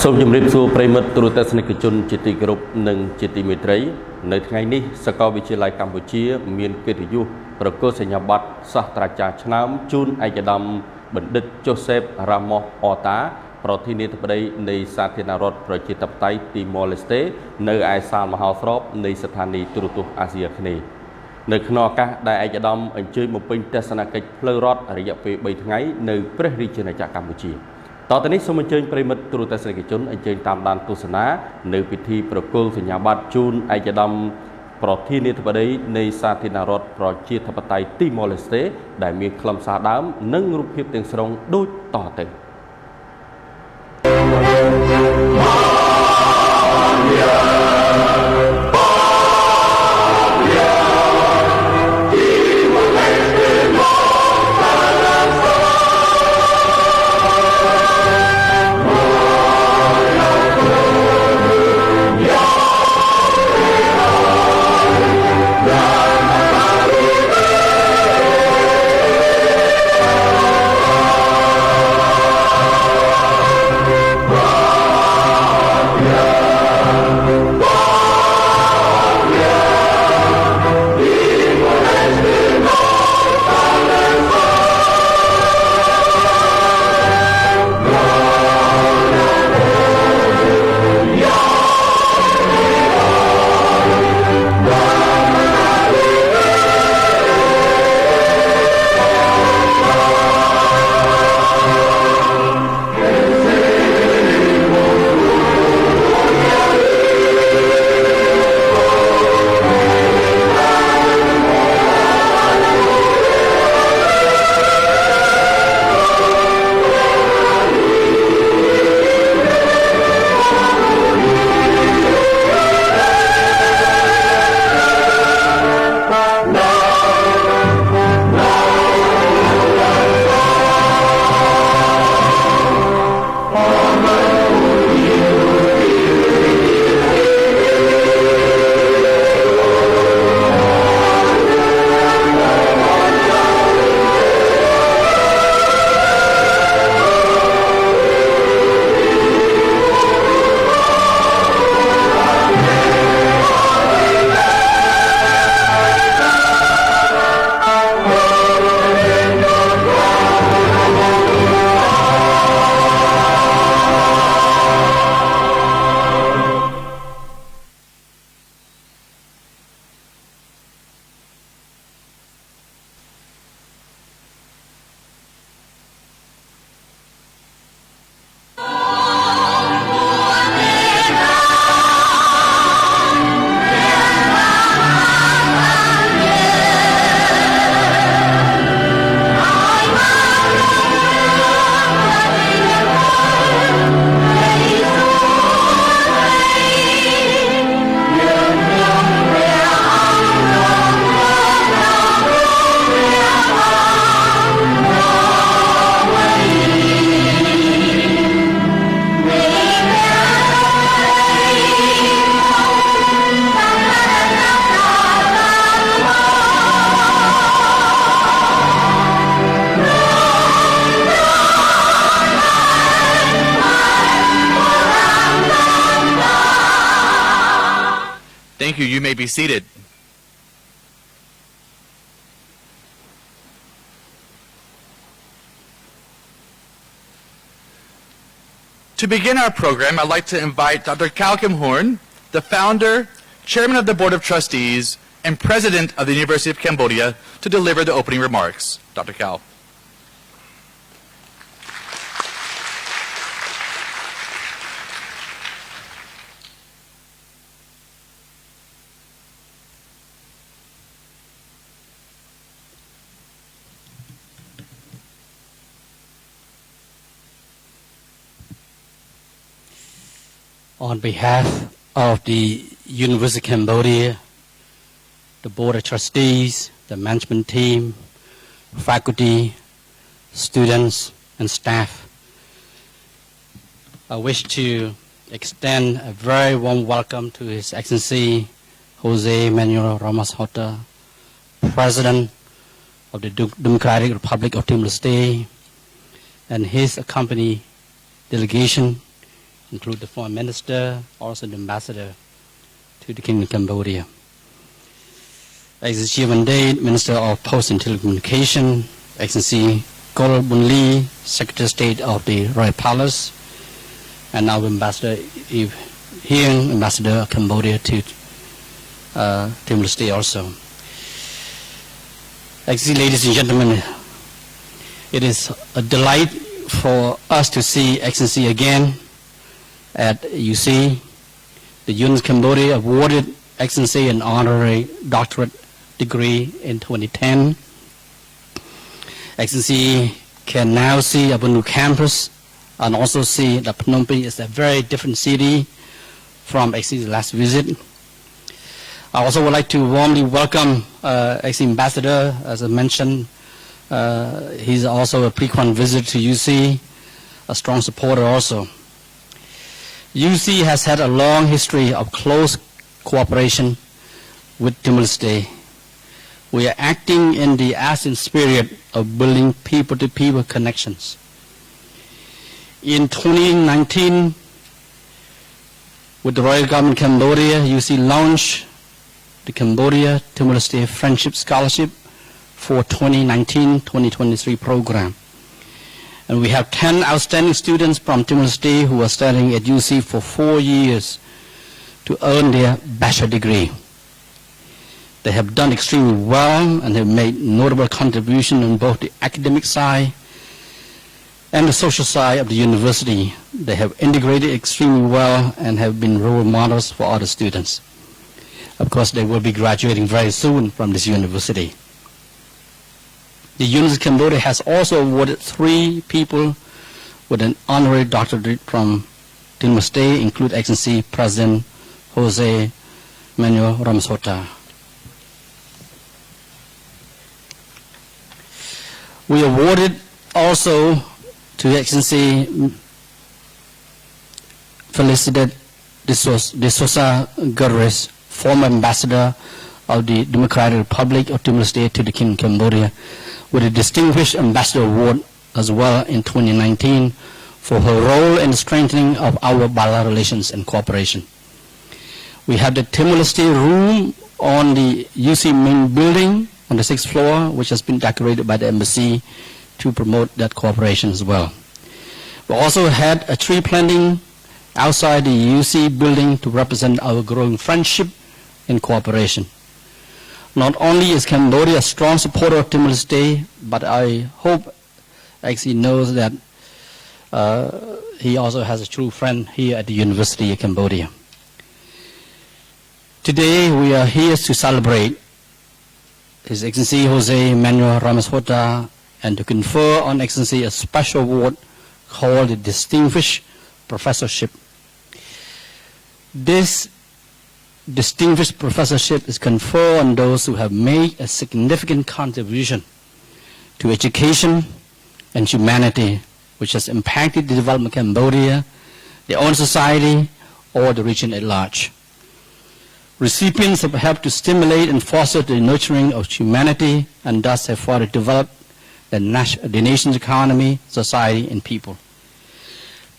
សូមជម្រាបសួរប្រិមិត្តទូរទស្សនិកជនជាទីគោរពនិងជាទីមេត្រីនៅថ្ងៃនេះសាកលវិទ្យាល័យកម្ពុជាមានកិត្តិយសប្រគល់សញ្ញាបត្រសាស្ត្រាចារ្យឆ្នើមជូនឯកឧត្តមបណ្ឌិត José Ramos-Horta ប្រធានាធិបតីនៃសាធារណរដ្ឋប្រជាធិបតេយ្យ Timor-Leste នៅឯសាលមហោស្រពនៃស្ថានីយ៍ទូរទស្សន៍អាស៊ីអាគ្នេយ៍នៅក្នុងឱកាសដែលឯកឧត្តមអញ្ជើញមកពេញទស្សនកិច្ចផ្លូវរដ្ឋរយៈពេល3ថ្ងៃនៅព្រះរាជាណាចក្រកម្ពុជាតទៅនេះសូមអញ្ជើញប្រិមិត្តទូរទស្សនិកជនអញ្ជើញតាមដានទស្សនានៅពិធីប្រគល់សញ្ញាបត្រជូនឯកឧត្តមប្រធានាធិបតីនៃសាធារណរដ្ឋប្រជាធិបតេយ្យ Timor-Leste ដែលមានខ្លឹមសារដើមនិងរូបភាពទាំងស្រុងដូចតទៅThank you. You may be seated. To begin our program, I'd like to invite Dr. Cal Kim Horn, the founder, chairman of the Board of Trustees, and president of the University of Cambodia, to deliver the opening remarks. Dr. Cal. On behalf of the University of Cambodia, the Board of Trustees, the management team, faculty, students, and staff, I wish to extend a very warm welcome to His Excellency José Manuel Ramos-Horta, President of the Democratic Republic of Timor-Leste, and his accompanying delegation include the Foreign Minister, also the Ambassador to the Kingdom of Cambodia. Excellency Chairman Minister of Post and Telecommunication, Excellency Kol Bun Lee, Secretary of State of the Royal Palace, and our Ambassador here, Ambassador of Cambodia to Timor-Leste also. Excellency, ladies and gentlemen, it is a delight for us to see Excellency again at UC. The UNIS Cambodia awarded Excellency an honorary doctorate degree in 2010. Excellency can now see our new campus and also see that Phnom Penh is a very different city from Excellency's last visit. I also would like to warmly welcome Excellency Ambassador, as I mentioned. He's also a frequent visitor to UC, a strong supporter also. UC has had a long history of close cooperation with Timor-Leste. We are acting in the ASEAN spirit of building people-to-people connections. In 2019, with the Royal Government of Cambodia, UC launched the Cambodia Timor-Leste Friendship Scholarship for 2019-2023 program. And we have 10 outstanding students from Timor-Leste who are studying at UC for 4 years to earn their bachelor degree. They have done extremely well and have made notable contribution on both the academic side and the social side of the university. They have integrated extremely well and have been role models for other students. Of course, they will be graduating very soon from this university. The University of Cambodia has also awarded 3 people with an honorary doctorate from Timor-Leste, include Excellency President José Manuel Ramos-Horta. We awarded also to Excellency Felicite de Sousa Gutierrez, former ambassador of the Democratic Republic of Timor-Leste to the Kingdom of Cambodia, with a Distinguished Ambassador Award as well in 2019 for her role in strengthening of our bilateral relations and cooperation. We have the Timor-Leste room on the UC main building on the 6th floor, which has been decorated by the embassy to promote that cooperation as well. We also had a tree planting outside the UC building to represent our growing friendship and cooperation. Not only is Cambodia a strong supporter of Timor-Leste, but I hope actually knows that he also has a true friend here at the University of Cambodia. Today we are here to celebrate His Excellency José Manuel Ramos-Horta and to confer on Excellency a special award called the Distinguished Professorship. This Distinguished Professorship is conferred on those who have made a significant contribution to education and humanity, which has impacted the development of Cambodia, their own society, or the region at large. Recipients have helped to stimulate and foster the nurturing of humanity and thus have further developed the nation's economy, society, and people.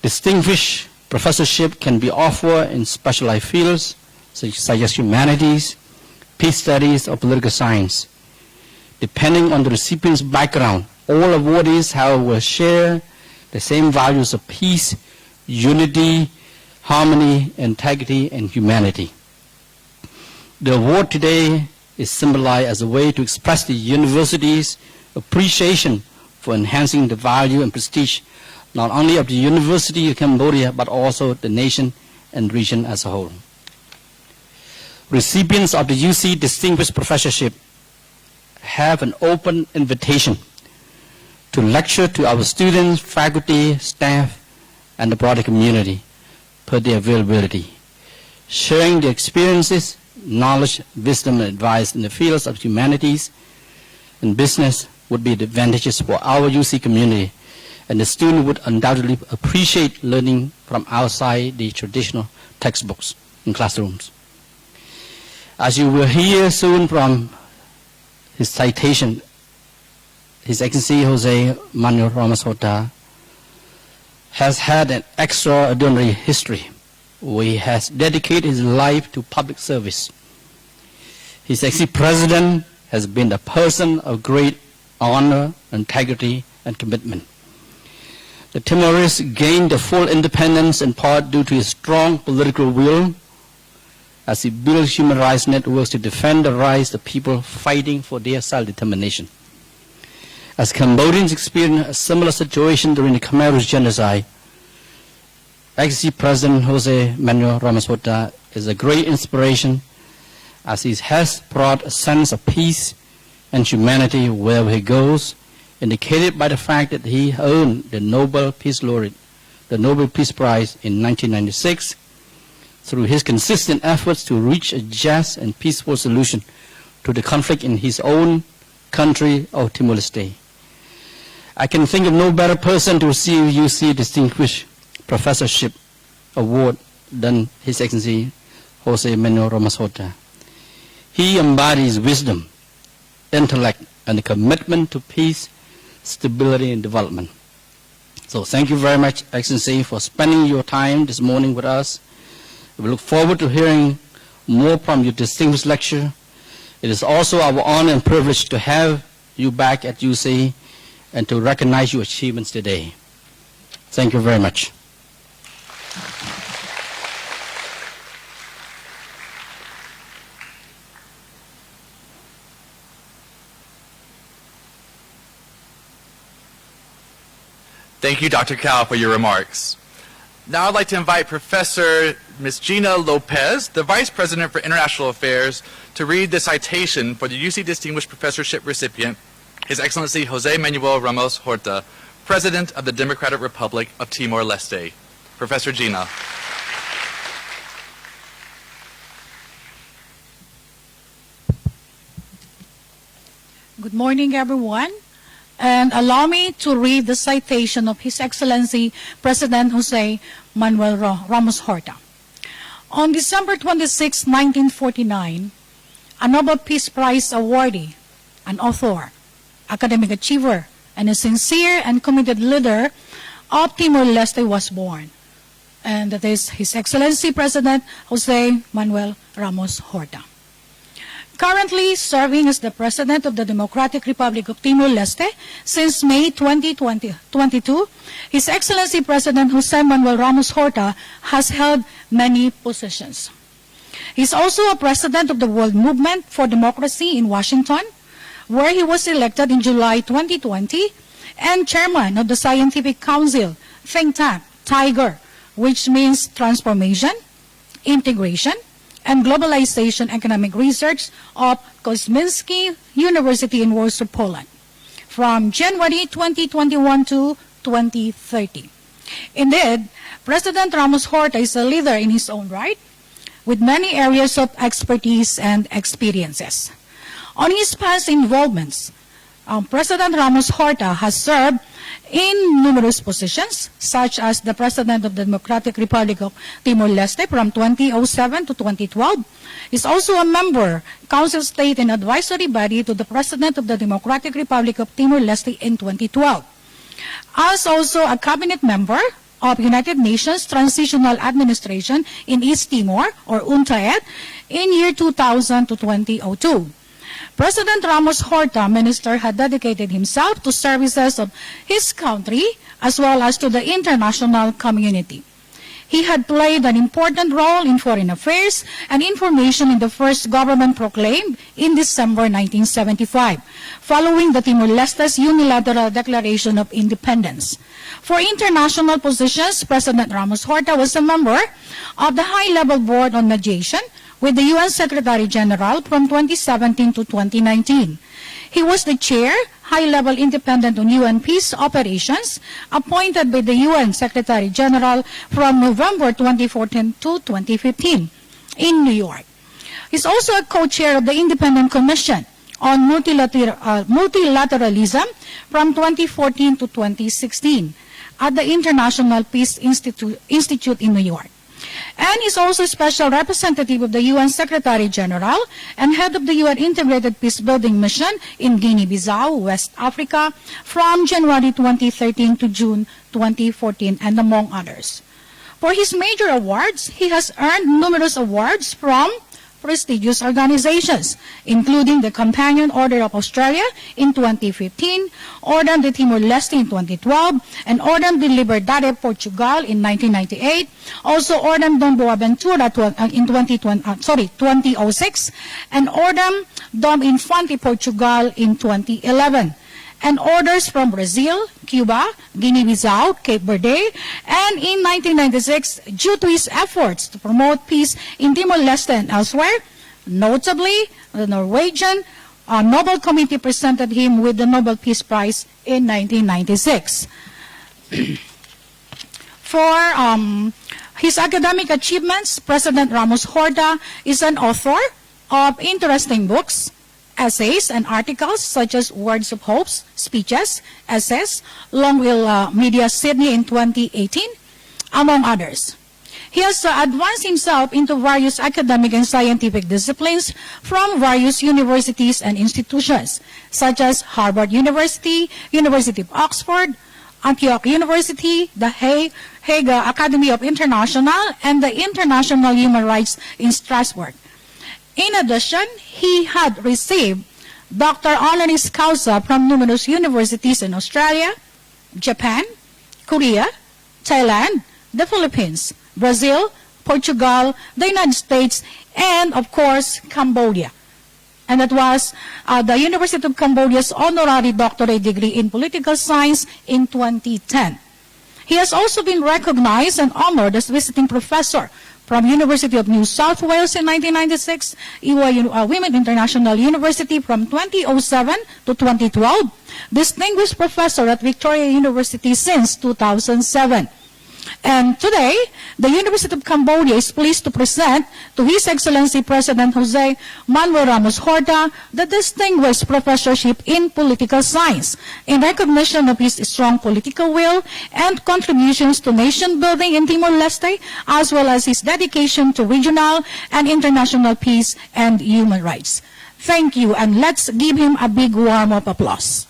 Distinguished professorship can be offered in specialized fields such as humanities, peace studies, or political science. Depending on the recipient's background, all awardees, however, will share the same values of peace, unity, harmony, integrity, and humanity. The award today is symbolized as a way to express the university's appreciation for enhancing the value and prestige not only of the University of Cambodia, but also the nation and region as a whole. Recipients of the UC Distinguished Professorship have an open invitation to lecture to our students, faculty, staff, and the broader community per their availability, sharing their experiences, knowledge, wisdom, and advice in the fields of humanities and business would be the advantages for our UC community, and the student would undoubtedly appreciate learning from outside the traditional textbooks in classrooms. As you will hear soon from his citation, His Excellency José Manuel Ramos-Horta has had an extraordinary history, where he has dedicated his life to public service. His ex-president has been a person of great honor, integrity, and commitment. The Timor-Leste gained the full independence in part due to his strong political will, as he built human rights networks to defend the rights of people fighting for their self-determination. As Cambodians experienced a similar situation during the Khmer Genocide, ex-President José Manuel Ramos-Horta is a great inspiration, as he has brought a sense of peace and humanity wherever he goes, indicated by the fact that he earned the Nobel Peace Laureate, the Nobel Peace Prize in 1996, through his consistent efforts to reach a just and peaceful solution to the conflict in his own country of Timor-Leste. I can think of no better person to receive UC Distinguished Professorship Award than His Excellency José Manuel Ramos-Horta. He embodies wisdom, intellect, and a commitment to peace, stability, and development. So thank you very much, Excellency, for spending your time this morning with us. We look forward to hearing more from your distinguished lecture. It is also our honor and privilege to have you back at UC and to recognize your achievements today. Thank you very much. Thank you, Dr. Cao, for your remarks. Now I'd like to invite Professor Ms. Gina Lopez, the Vice President for International Affairs, to read the citation for the UC Distinguished Professorship recipient, His Excellency José Manuel Ramos-Horta, President of the Democratic Republic of Timor-Leste. Professor Gina. Good morning, everyone. And allow me to read the citation of His Excellency President José Manuel Ramos-Horta. On December 26, 1949, a Nobel Peace Prize awardee, an author, academic achiever, and a sincere and committed leader of Timor-Leste was born. And that is His Excellency President José Manuel Ramos-Horta. Currently serving as the President of the Democratic Republic of Timor-Leste since May 2022, His Excellency President José Manuel Ramos-Horta has held many positions. He is also a President of the World Movement for Democracy in Washington, where he was elected in July 2020, and Chairman of the Scientific Council think tank, TIGER, which means Transformation, Integration, and Globalization Economic Research of Kosminski University in Warsaw, Poland, from January 2021 to 2030. Indeed, President Ramos-Horta is a leader in his own right, with many areas of expertise and experiences. On his past involvements, President Ramos-Horta has served in numerous positions, such as the President of the Democratic Republic of Timor-Leste from 2007 to 2012. He's also a member, Council State and Advisory Body to the President of the Democratic Republic of Timor-Leste in 2012. As also a cabinet member of United Nations Transitional Administration in East Timor, or UNTAED, in year 2000 to 2002. President Ramos-Horta, minister, had dedicated himself to services of his country as well as to the international community. He had played an important role in foreign affairs and information in the first government proclaimed in December 1975, following the Timor-Leste's unilateral declaration of independence. For international positions, President Ramos-Horta was a member of the High-Level Board on Mediation with the UN Secretary General from 2017 to 2019. He was the chair, high-level independent on UN peace operations, appointed by the UN Secretary General from November 2014 to 2015 in New York. He's also a co-chair of the Independent Commission on Multilateralism from 2014 to 2016 at the International Peace Institute in New York. and is also Special Representative of the UN Secretary General and head of the UN Integrated Peacebuilding Mission in Guinea-Bissau, West Africa, from January 2013 to June 2014, and among others. For his major awards, he has earned numerous awards from prestigious organizations, including the Companion Order of Australia in 2015, Order de Timor-Leste in 2012, and Order de Liberdade Portugal in 1998, also Order Dom Boaventura in 2006, and Order Dom Infante Portugal in 2011. And orders from Brazil, Cuba, Guinea-Bissau, Cape Verde, and in 1996, due to his efforts to promote peace in Timor-Leste and elsewhere, notably, the Norwegian Nobel Committee presented him with the Nobel Peace Prize in 1996. For his academic achievements, President Ramos-Horta is an author of interesting books, essays and articles such as Words of Hope, speeches, essays, Long Will Media Sydney in 2018, among others. He has advanced himself into various academic and scientific disciplines from various universities and institutions, such as Harvard University, University of Oxford, Antioch University, the Hague Academy of International, and the International Human Rights in Strasbourg. In addition, he had received Dr. Honoris Causa from numerous universities in Australia, Japan, Korea, Thailand, the Philippines, Brazil, Portugal, the United States, and of course, Cambodia. And that was the University of Cambodia's honorary doctorate degree in political science in 2010. He has also been recognized and honored as visiting professor from University of New South Wales in 1996, Women International University from 2007 to 2012, distinguished professor at Victoria University since 2007. And today, the University of Cambodia is pleased to present to His Excellency President José Manuel Ramos-Horta the Distinguished Professorship in Political Science in recognition of his strong political will and contributions to nation building in Timor-Leste, as well as his dedication to regional and international peace and human rights. Thank you, and let's give him a big warm of applause.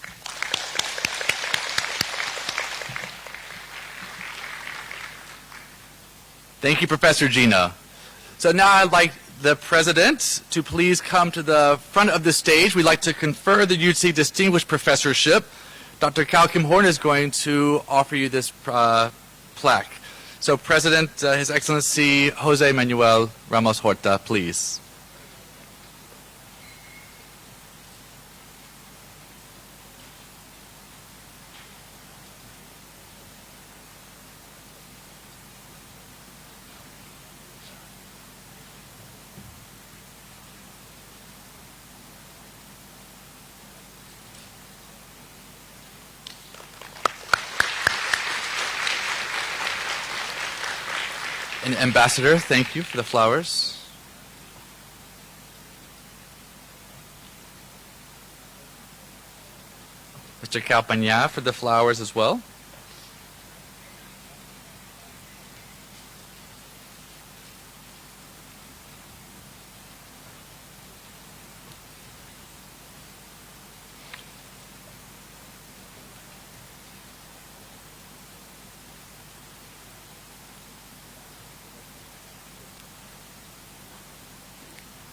Thank you, Professor Gina. So now I'd like the President to please come to the front of the stage. We'd like to confer the UC Distinguished Professorship. Dr. Cal Kim Horn is going to offer you this plaque. So President, His Excellency José Manuel Ramos-Horta, please. And Ambassador, thank you for the flowers. Mr. Calpagna for the flowers as well.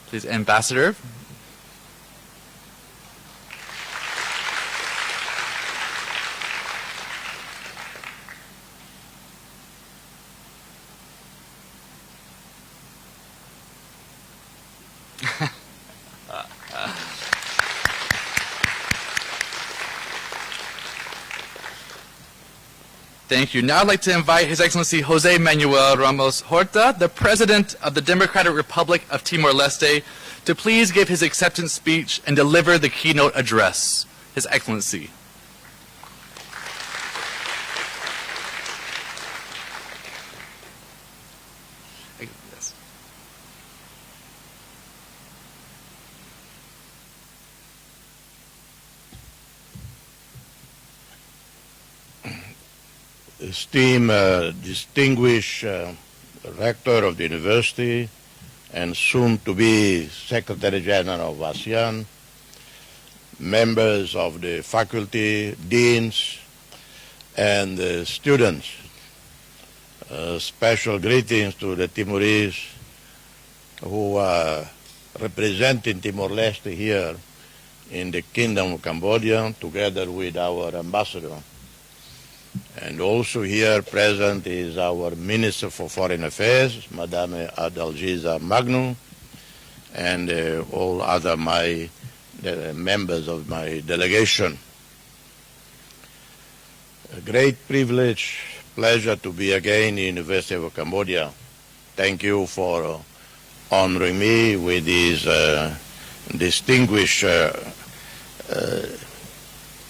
Please, Ambassador. Thank you. Now I'd like to invite His Excellency José Manuel Ramos-Horta, the President of the Democratic Republic of Timor-Leste, to please give his acceptance speech and deliver the keynote address. His Excellency. Esteemed, distinguished rector of the university and soon to be Secretary General of ASEAN, members of the faculty, deans, and students. Special greetings to the Timorese who are representing Timor-Leste here in the Kingdom of Cambodia together with our ambassador. And also here present is our Minister for Foreign Affairs, Madame Adalgisa Magnu, and all other members of my delegation. A great privilege, pleasure to be again in the University of Cambodia. Thank you for honoring me with this distinguished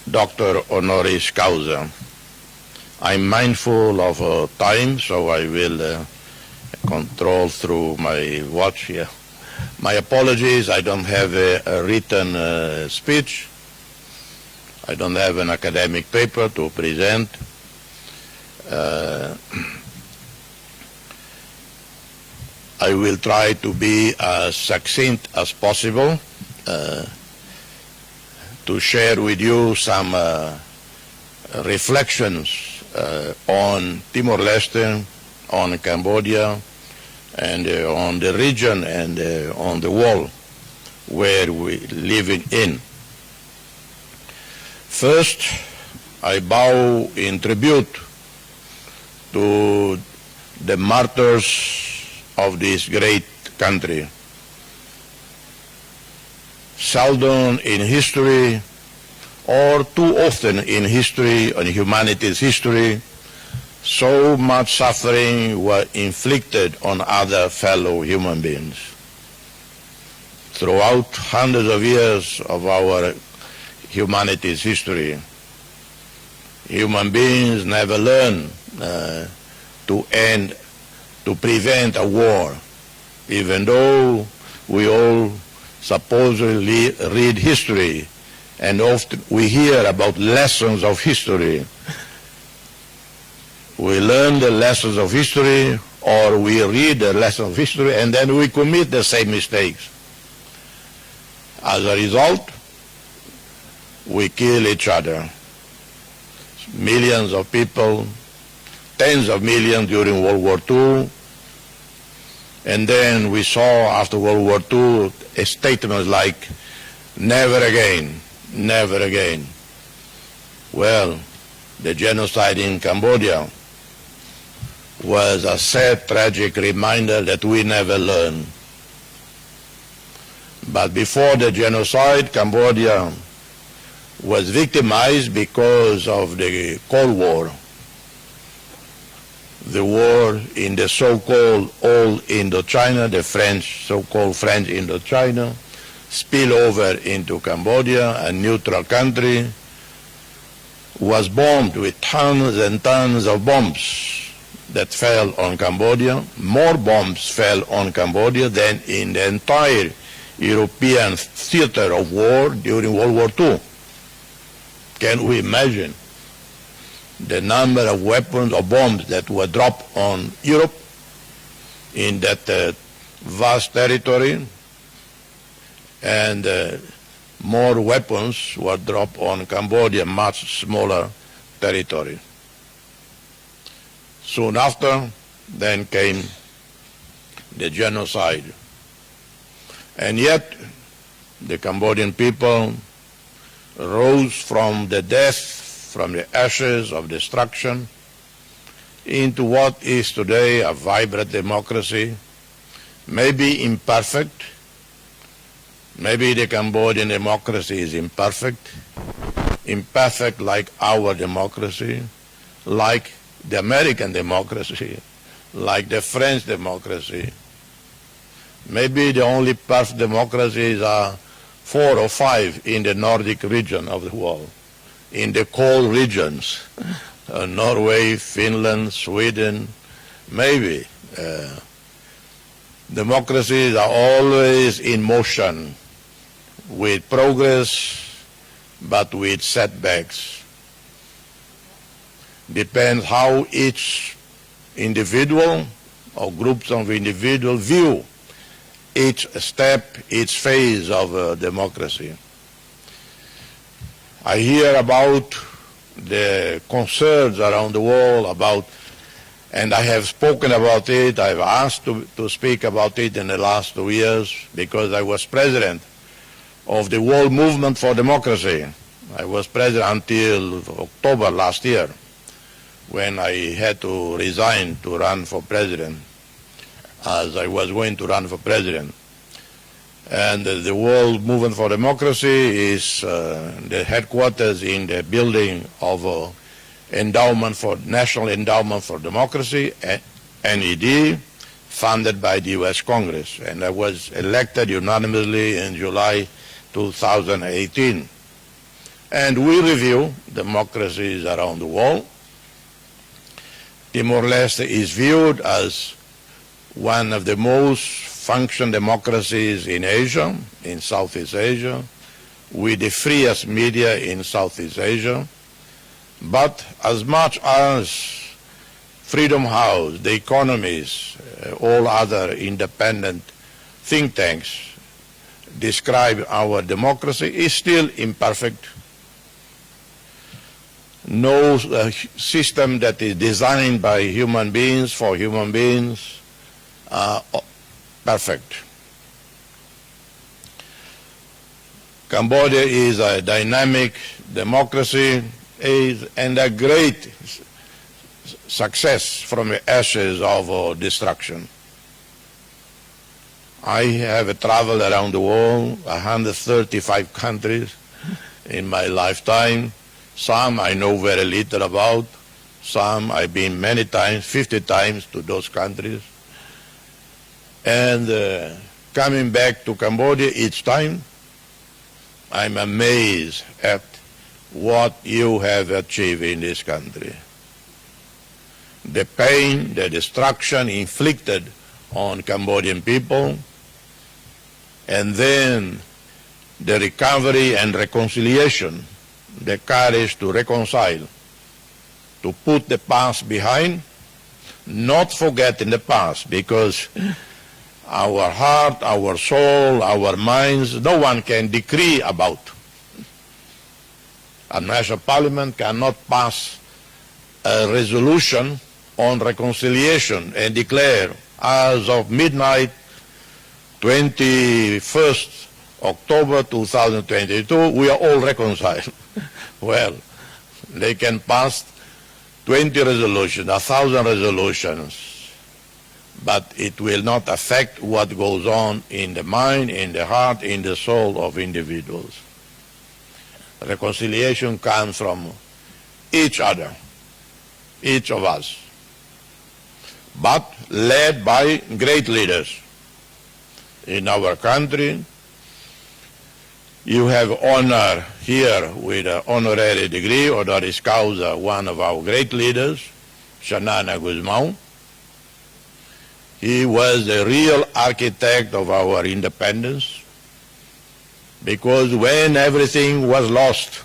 Doctor Honoris Causa. I'm mindful of time, so I will control through my watch here. My apologies, I don't have a written speech. I don't have an academic paper to present. I will try to be as succinct as possible to share with you some reflections on Timor-Leste, on Cambodia, and on the region and on the world where we living in. First, I bow in tribute to the martyrs of this great country. Seldom in history, or too often in history, in humanity's history, so much suffering was inflicted on other fellow human beings. Throughout hundreds of years of our humanity's history, human beings never learned to prevent a war, even though we all supposedly read history, and often we hear about lessons of history. We learn the lessons of history, or we read the lessons of history, and then we commit the same mistakes. As a result, we kill each other. Millions of people, tens of millions during World War II, and then we saw after World War II a statement like, never again, never again. Well, the genocide in Cambodia was a sad, tragic reminder that we never learn. But before the genocide, Cambodia was victimized because of the Cold War. The war in the so-called old Indochina, the French, so-called French Indochina, spilled over into Cambodia, a neutral country, was bombed with tons and tons of bombs that fell on Cambodia. More bombs fell on Cambodia than in the entire European theater of war during World War II. Can we imagine the number of weapons or bombs that were dropped on Europe in that vast territory, and more weapons were dropped on Cambodia, much smaller territory. Soon after, then came the genocide. And yet, the Cambodian people rose from the death, from the ashes of destruction, into what is today a vibrant democracy, maybe imperfect. Maybe the Cambodian democracy is imperfect like our democracy, like the American democracy, like the French democracy. Maybe the only perfect democracies are 4 or 5 in the Nordic region of the world, in the cold regions, Norway, Finland, Sweden, maybe. Democracies are always in motion, with progress, but with setbacks. Depends how each individual or groups of individuals view each step, each phase of democracy. I hear about the concerns around the world about, and I have spoken about it, I've asked to speak about it in the last 2 years because I was president of the World Movement for Democracy. I was president until October last year when I had to resign to run for president, as I was going to run for president. And the World Movement for Democracy is the headquarters in the building of National Endowment for Democracy, NED, funded by the U.S. Congress. And I was elected unanimously in July 2018. And we review democracies around the world. Timor-Leste is viewed as one of the most functioning democracies in Asia, in Southeast Asia, with the freest media in Southeast Asia. But as much as Freedom House, The Economist, all other independent think tanks describe our democracy, is still imperfect. No system that is designed by human beings for human beings perfect. Cambodia is a dynamic democracy and a great success from the ashes of destruction. I have traveled around the world, 135 countries in my lifetime. Some I know very little about. Some I've been many times, 50 times to those countries. And coming back to Cambodia each time, I'm amazed at what you have achieved in this country. The pain, the destruction inflicted on Cambodian people, and then the recovery and reconciliation, the courage to reconcile, to put the past behind, not forgetting the past, because our heart, our soul, our minds, no one can decree about. A national parliament cannot pass a resolution on reconciliation and declare as of midnight, 21st October 2022, we are all reconciled. Well, they can pass 20 resolutions, 1,000 resolutions, but it will not affect what goes on in the mind, in the heart, in the soul of individuals. Reconciliation comes from each other, each of us, but led by great leaders. In our country, you have honor here with an honorary degree, honoris causa, one of our great leaders, Xanana Guzmão. He was the real architect of our independence, because when everything was lost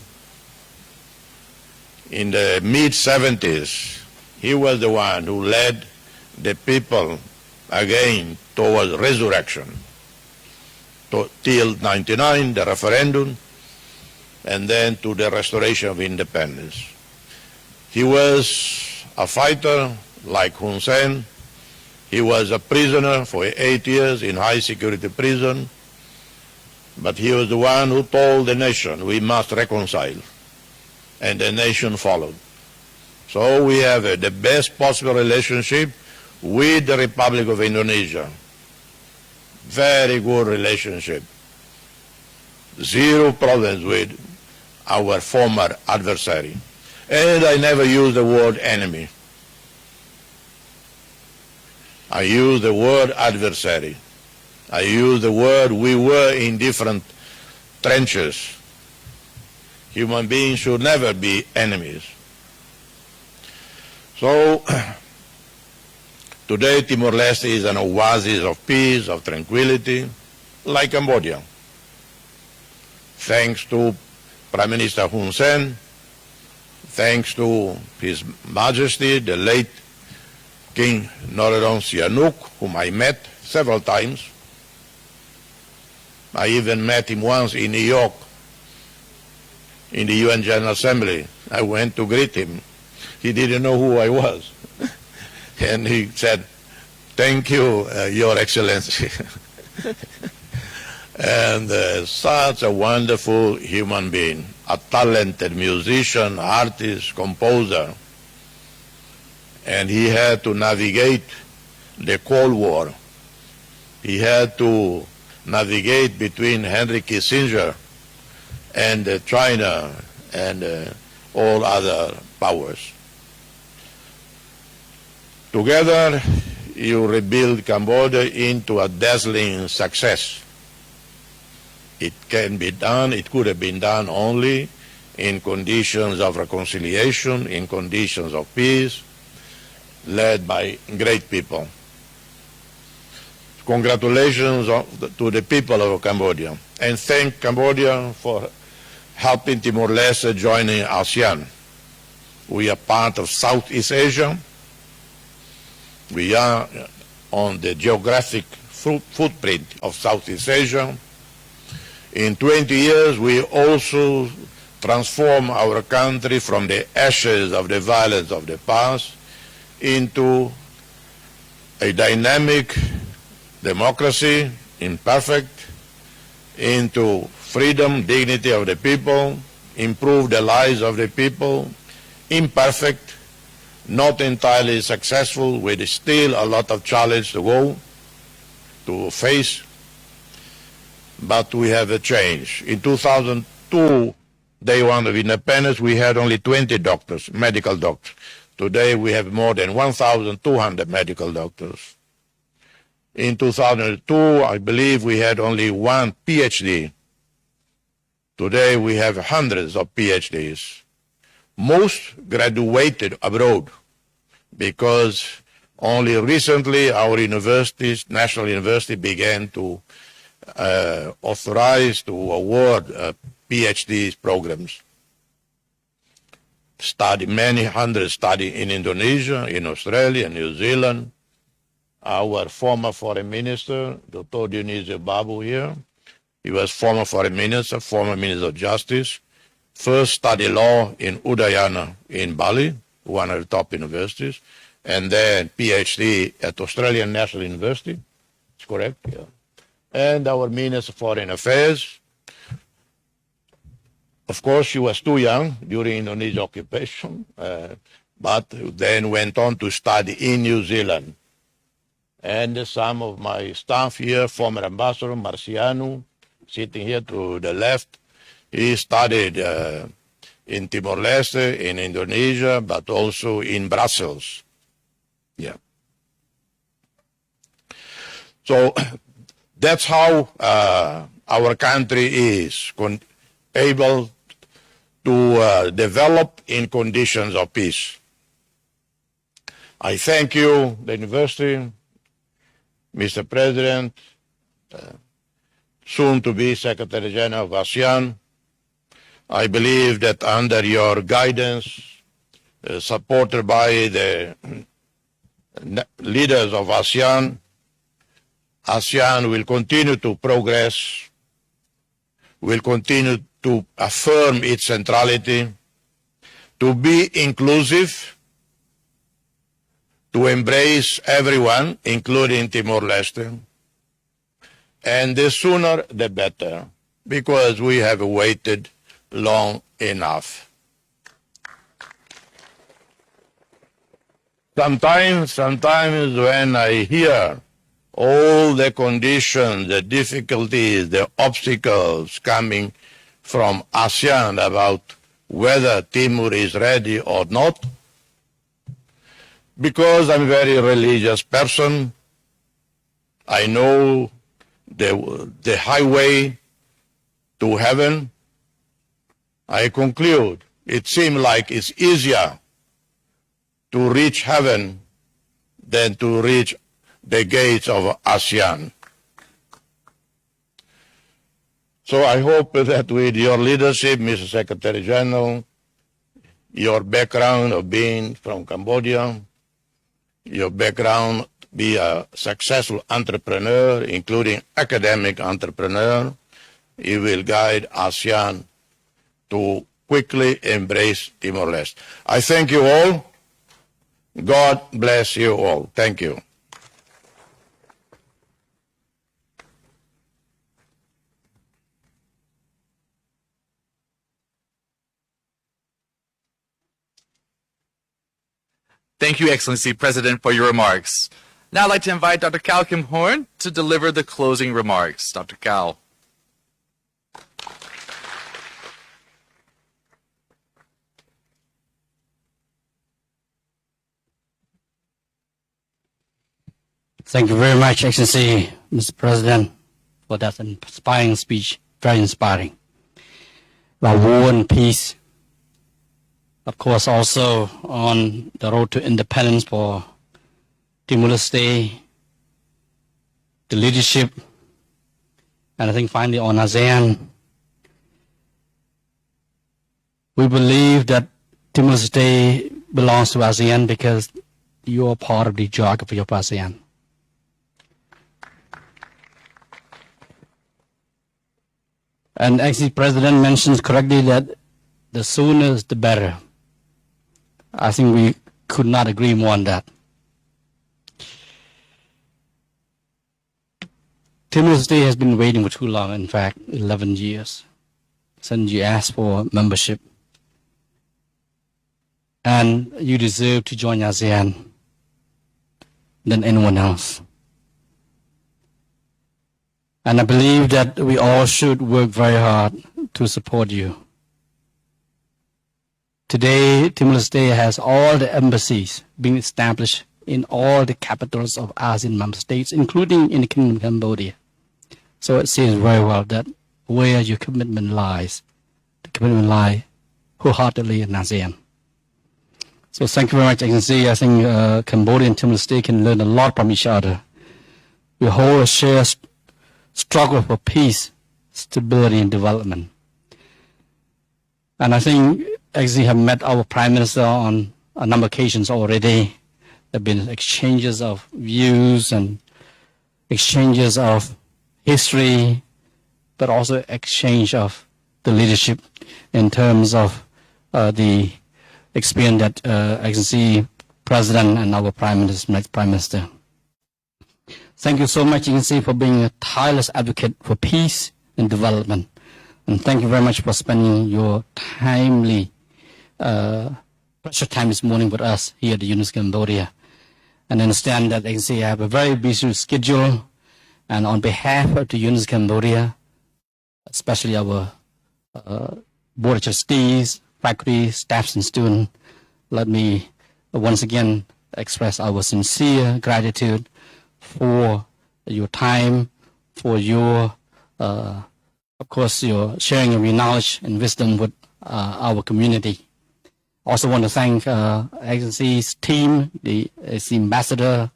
in the mid-70s, he was the one who led the people again towards resurrection. Till 99, the referendum, and then to the restoration of independence. He was a fighter like Hun Sen. He was a prisoner for 8 years in high security prison, but he was the one who told the nation, we must reconcile, and the nation followed. So we have the best possible relationship with the Republic of Indonesia. Very good relationship. Zero problems with our former adversary. And I never use the word enemy. I use the word adversary. I use the word we were in different trenches. Human beings should never be enemies. So, today, Timor-Leste is an oasis of peace, of tranquility, like Cambodia. Thanks to Prime Minister Hun Sen, thanks to His Majesty, the late King Norodom Sihanouk, whom I met several times. I even met him once in New York in the UN General Assembly. I went to greet him. He didn't know who I was. And he said, "Thank you, Your Excellency." And such a wonderful human being, a talented musician, artist, composer. And he had to navigate the Cold War. He had to navigate between Henry Kissinger and China and all other powers. Together, you rebuild Cambodia into a dazzling success. It can be done, it could have been done only in conditions of reconciliation, in conditions of peace, led by great people. Congratulations to the people of Cambodia, and thank Cambodia for helping Timor-Leste joining ASEAN. We are part of Southeast Asia. We are on the geographic footprint of Southeast Asia. In 20 years, we also transform our country from the ashes of the violence of the past into a dynamic democracy, imperfect, into freedom, dignity of the people, improve the lives of the people, imperfect, not entirely successful, with still a lot of challenge to go, to face, but we have a change. In 2002, day one of independence, we had only 20 doctors, medical doctors. Today we have more than 1,200 medical doctors. In 2002, I believe we had only one PhD. Today we have hundreds of PhDs. Most graduated abroad because only recently our universities, national university, began to authorize, to award PhD programs. Many hundreds study in Indonesia, in Australia, New Zealand. Our former foreign minister, Dr. Dionisio Babu here, he was former foreign minister, former minister of justice, first studied law in Udayana in Bali, one of the top universities, and then PhD at Australian National University. It's correct, yeah. And our Minister of Foreign Affairs. Of course, she was too young during Indonesian occupation, but then went on to study in New Zealand. And some of my staff here, former Ambassador Marciano, sitting here to the left, he studied in Timor-Leste, in Indonesia, but also in Brussels. Yeah. So that's how our country is able to develop in conditions of peace. I thank you, the university, Mr. President, soon to be Secretary General of ASEAN. I believe that under your guidance, supported by the leaders of ASEAN, ASEAN will continue to progress, will continue to affirm its centrality, to be inclusive, to embrace everyone, including Timor-Leste, and the sooner the better, because we have waited long enough. Sometimes when I hear all the conditions, the difficulties, the obstacles coming from ASEAN about whether Timor is ready or not, because I'm a very religious person, I know the highway to heaven, I conclude it seems like it's easier to reach heaven than to reach the gates of ASEAN. So I hope that with your leadership, Mr. Secretary General, your background of being from Cambodia, your background, be a successful entrepreneur, including academic entrepreneur. You will guide ASEAN to quickly embrace Timor-Leste. I thank you all. God bless you all. Thank you. Thank you, Excellency President, for your remarks. Now I'd like to invite Dr. Cal Kim Horn to deliver the closing remarks. Dr. Cal. Thank you very much, Excellency, Mr. President, for that inspiring speech. Very inspiring. About war and peace. Of course, also on the road to independence for Timor-Leste, the leadership, and I think finally on ASEAN. We believe that Timor-Leste belongs to ASEAN because you are part of the geography of ASEAN. And actually, President mentions correctly that the sooner the better. I think we could not agree more on that. Timor-Leste has been waiting for too long, in fact, 11 years, since you asked for membership. And you deserve to join ASEAN than anyone else. And I believe that we all should work very hard to support you. Today, Timor-Leste has all the embassies being established in all the capitals of ASEAN member states, including in the Kingdom of Cambodia. So it says very well that where your commitment lies, the commitment lies wholeheartedly in ASEAN. So thank you very much, Excellency. I think Cambodia and Timor-Leste can learn a lot from each other. We hold a shared struggle for peace, stability, and development. And I think actually have met our Prime Minister on a number of occasions already. There have been exchanges of views and exchanges of history, but also exchange of the leadership in terms of the experience that Excellency President and our Prime Minister. Thank you so much, Excellency, for being a tireless advocate for peace and development. And thank you very much for spending your timely precious time this morning with us here at the University of Cambodia. And I understand that Excellency have a very busy schedule. And on behalf of the University of Cambodia, especially our Board of Trustees, faculty, staffs, and students, let me once again express our sincere gratitude for your time, for your, of course, your sharing of your knowledge and wisdom with our community. Also want to thank Excellency's team, the ambassador,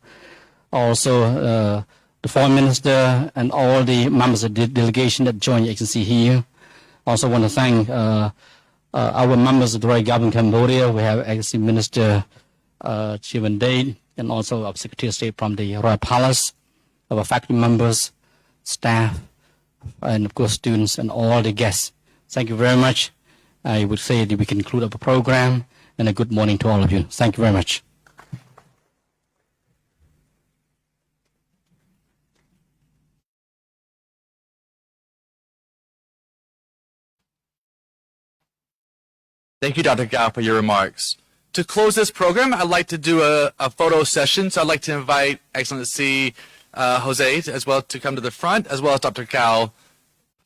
also the foreign minister, and all the members of the delegation that joined Excellency here. Also want to thank our members of the Royal Government of Cambodia. We have Excellency Minister Chivan Date, and also our Secretary of State from the Royal Palace, our faculty members, staff, and of course students and all the guests. Thank you very much. I would say that we can conclude our program, and a good morning to all of you. Thank you very much. Thank you, Dr. Gao, for your remarks. To close this program, I'd like to do a photo session. So I'd like to invite Excellency José as well to come to the front, as well as Dr. Gao.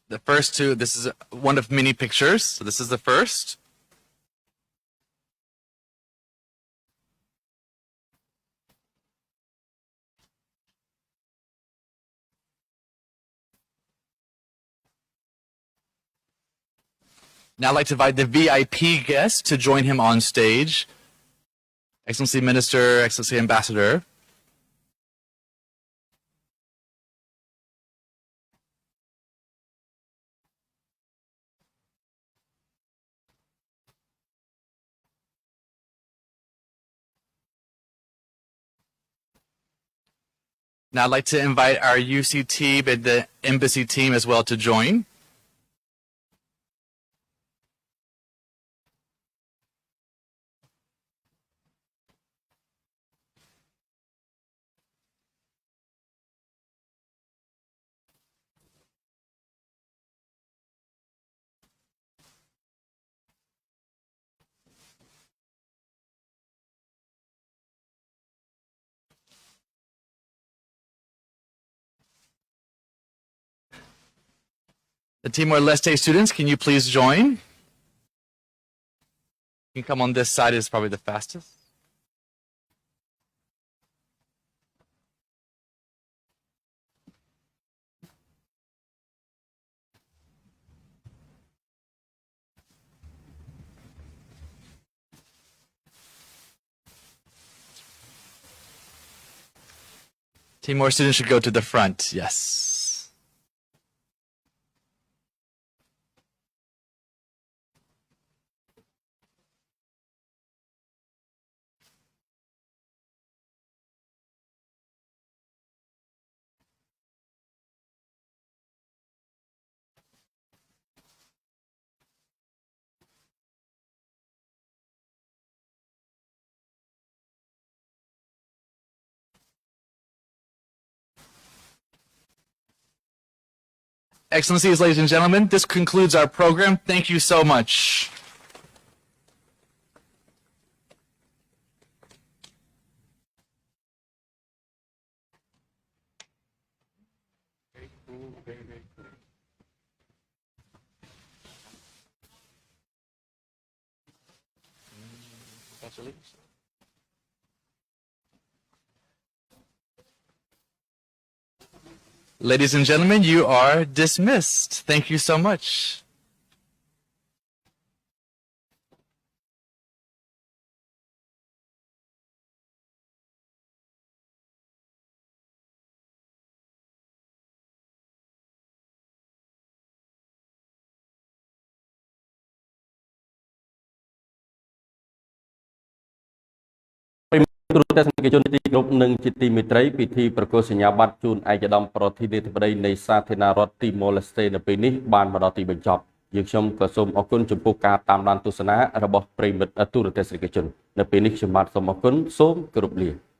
The first two, this is one of many pictures. So this is the first. Now I'd like to invite the VIP guests to join him on stage. Excellency Minister, Excellency Ambassador. Now I'd like to invite our UC team and the embassy team as well to join. The Timor-Leste students, can you please join? You can come on this side, is probably the fastest. Timor students should go to the front, yes. Excellencies, ladies and gentlemen, this concludes our program. Thank you so much. Ladies and gentlemen, you are dismissed. Thank you so much. Timor-Leste នៅពេលនេះបានមកដល់ទីបញ្ចប់យើងខ្ញុំក៏សូមអរគុណចំពោះការតាមដានទស្សនារបស់ប្រិយមិត្តទូរទស្សនិកជននៅពេលនេះខ្ញុំបាទសូមអរគុណសូមគោរពលា